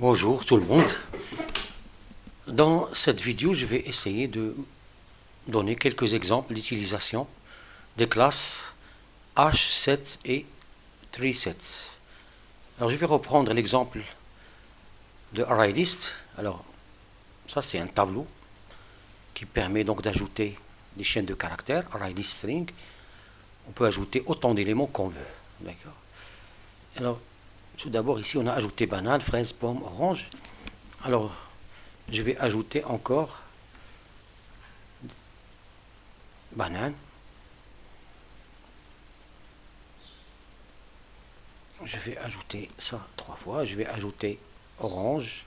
Bonjour tout le monde. Dans cette vidéo, je vais essayer de donner quelques exemples d'utilisation des classes H7 et TreeSet. Alors je vais reprendre l'exemple de ArrayList. Alors ça c'est un tableau qui permet donc d'ajouter des chaînes de caractères, ArrayList string. On peut ajouter autant d'éléments qu'on veut. D'accord. Alors tout d'abord ici on a ajouté banane, fraise, pomme, orange. Alors je vais ajouter encore banane. Je vais ajouter ça 3 fois. Je vais ajouter orange.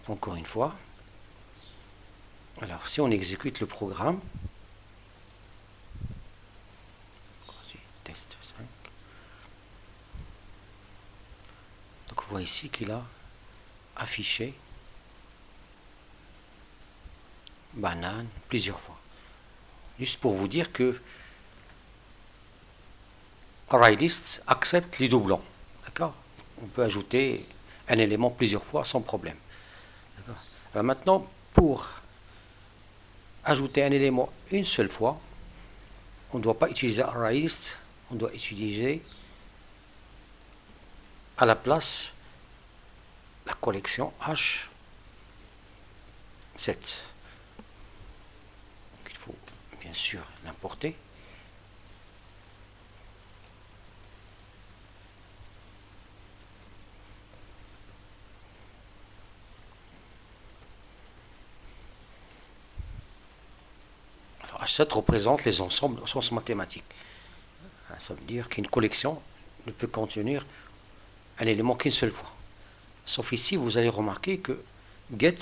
Encore une fois. Alors si on exécute le programme. Test 5. Donc on voit ici qu'il a affiché banane plusieurs fois. Juste pour vous dire que ArrayList accepte les doublons. D'accord. On peut ajouter un élément plusieurs fois sans problème. Alors maintenant, pour ajouter un élément une seule fois, on ne doit pas utiliser ArrayList, on doit utiliser à la place la collection H7. Donc il faut bien sûr l'importer. Alors H7 représente les ensembles au sens mathématique. Ça veut dire qu'une collection ne peut contenir un élément qu'une seule fois. Sauf ici, vous allez remarquer que get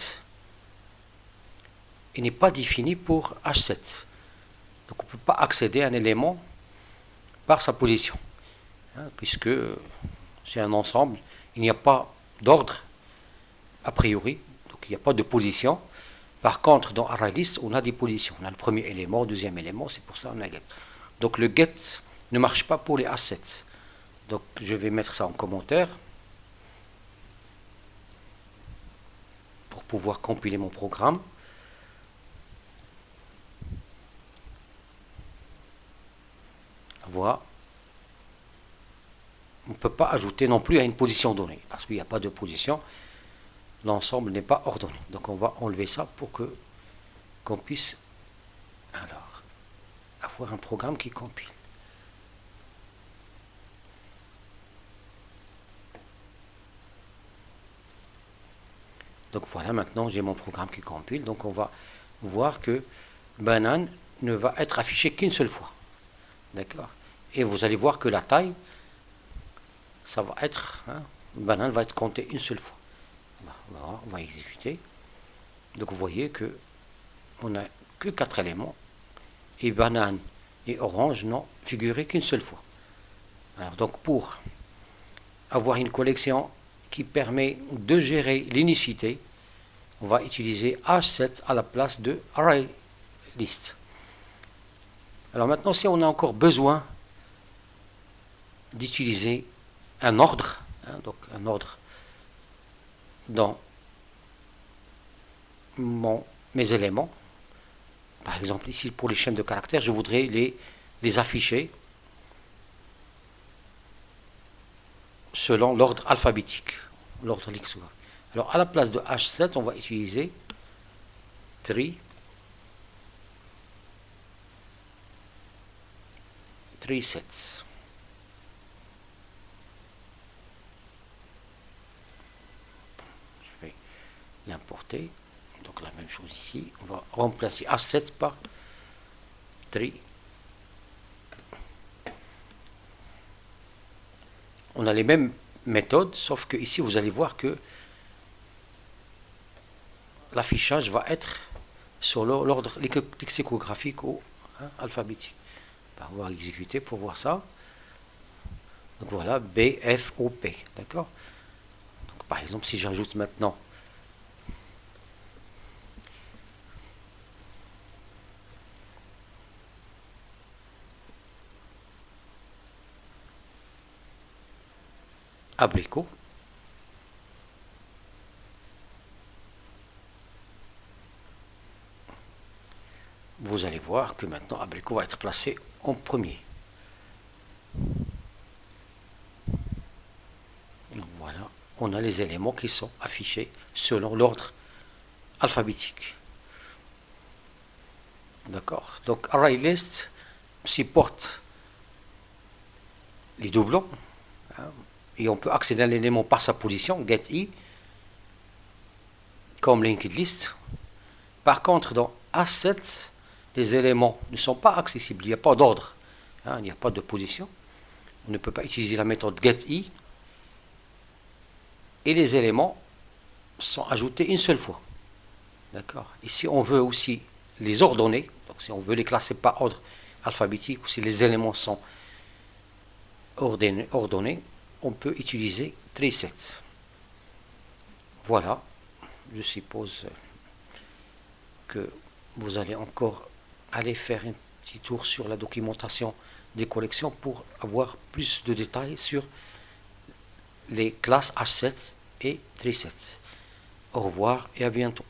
n'est pas défini pour H7. Donc on ne peut pas accéder à un élément par sa position. Puisque c'est un ensemble, il n'y a pas d'ordre a priori, donc il n'y a pas de position. Par contre, dans ArrayList, on a des positions. On a le premier élément, le deuxième élément, c'est pour cela qu'on a get. Donc le get ne marche pas pour les A7. Donc je vais mettre ça en commentaire pour pouvoir compiler mon programme. Voilà. On ne peut pas ajouter non plus à une position donnée, parce qu'il n'y a pas de position. L'ensemble n'est pas ordonné. Donc on va enlever ça pour que qu'on puisse alors avoir un programme qui compile. Donc voilà, maintenant j'ai mon programme qui compile. Donc on va voir que banane ne va être affiché qu'une seule fois. D'accord. Et vous allez voir que la taille, ça va être, banane va être comptée une seule fois. Voilà, on va exécuter. Donc vous voyez que on n'a que 4 éléments. Et banane et orange n'ont figuré qu'une seule fois. Alors donc pour avoir une collection qui permet de gérer l'unicité, on va utiliser H7 à la place de ArrayList. Alors maintenant, si on a encore besoin d'utiliser un ordre, donc un ordre dans mes éléments, par exemple ici pour les chaînes de caractères, je voudrais les afficher selon l'ordre alphabétique, l'ordre lexicographique. Alors à la place de H7, on va utiliser TreeSet. Je vais l'importer. Donc la même chose ici. On va remplacer H7 par Tree. On a les mêmes méthodes, sauf que ici vous allez voir que l'affichage va être sur l'ordre lexicographique ou alphabétique. On va exécuter pour voir ça. Donc voilà, B, F, O, P. D'accord. Par exemple, si j'ajoute maintenant abricot, vous allez voir que maintenant abricot va être placé en premier. Donc voilà, on a les éléments qui sont affichés selon l'ordre alphabétique. D'accord. Donc ArrayList supporte les doublons, hein, et on peut accéder à l'élément par sa position, getI, comme linked list. Par contre, dans Asset, les éléments ne sont pas accessibles, il n'y a pas d'ordre, hein, il n'y a pas de position. On ne peut pas utiliser la méthode getI, et les éléments sont ajoutés une seule fois. D'accord. Et si on veut aussi les ordonner, donc si on veut les classer par ordre alphabétique, ou si les éléments sont ordonnés, on peut utiliser TreeSet. Voilà, je suppose que vous allez encore aller faire un petit tour sur la documentation des collections pour avoir plus de détails sur les classes H7 et TreeSet. Au revoir et à bientôt.